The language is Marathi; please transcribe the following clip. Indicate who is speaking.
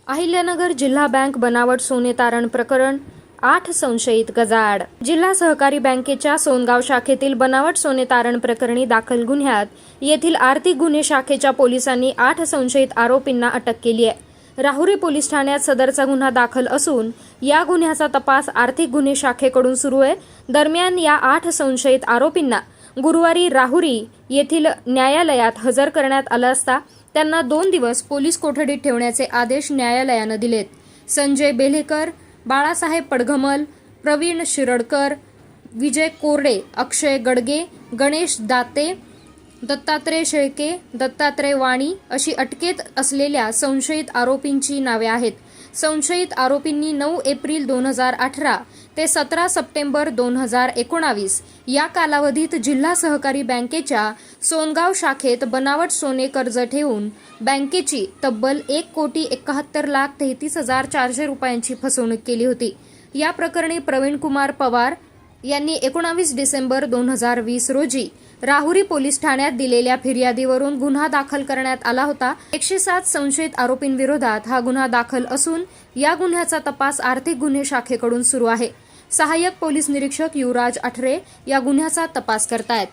Speaker 1: अहिल्यानगर जिल्हा बँक बनावट सोने तारण प्रकरण 8 संशयित गजाआड। जिल्हा सहकारी बँकेच्या सोनगाव शाखेतील बनावट सोने तारण प्रकरणी दाखल गुन्ह्यात येथील आर्थिक गुन्हे शाखेच्या पोलिसांनी 8 संशयित आरोपींना अटक केली आहे। राहुरी पोलीस ठाण्यात सदरचा गुन्हा दाखल असून या गुन्ह्याचा तपास आर्थिक गुन्हे शाखेकडून सुरू आहे। दरम्यान या 8 संशयित आरोपींना गुरुवारी राहुरी येथील न्यायालयात हजर करण्यात आलं असता त्यांना 2 दिवस पोलीस कोठडीत ठेवण्याचे आदेश न्यायालयाने दिलेत। संजय बेलेकर, बाळासाहेब पडघमल, प्रवीण शिरडकर, विजय कोरडे, अक्षय गडगे, गणेश दाते, दत्तात्रय शेळके, दत्तात्रय वाणी अशी अटकेत असलेल्या संशयित आरोपींची नावे आहेत। संशयित आरोपींनी 9 एप्रिल 2018 ते 17 सप्टेंबर 2019 या कालावधीत जिल्हा सहकारी बँकेच्या सोनगाव शाखेत बनावट सोने कर्ज ठेवून बँकेची तब्बल 1,71,33,400 रुपयांची फसवणूक केली होती। या प्रकरणी प्रवीण कुमार पवार यांनी 19 डिसेंबर 2020 रोजी राहुरी पोलीस ठाण्यात दिलेल्या फिर्यादीवरून गुन्हा दाखल करण्यात आला होता। 107 संशयित आरोपींविरोधात हा गुन्हा दाखल असून या गुन्ह्याचा तपास आर्थिक गुन्हे शाखेकडून सुरू आहे। सहाय्यक पोलीस निरीक्षक युवराज आठरे या गुन्ह्याचा तपास करतायत।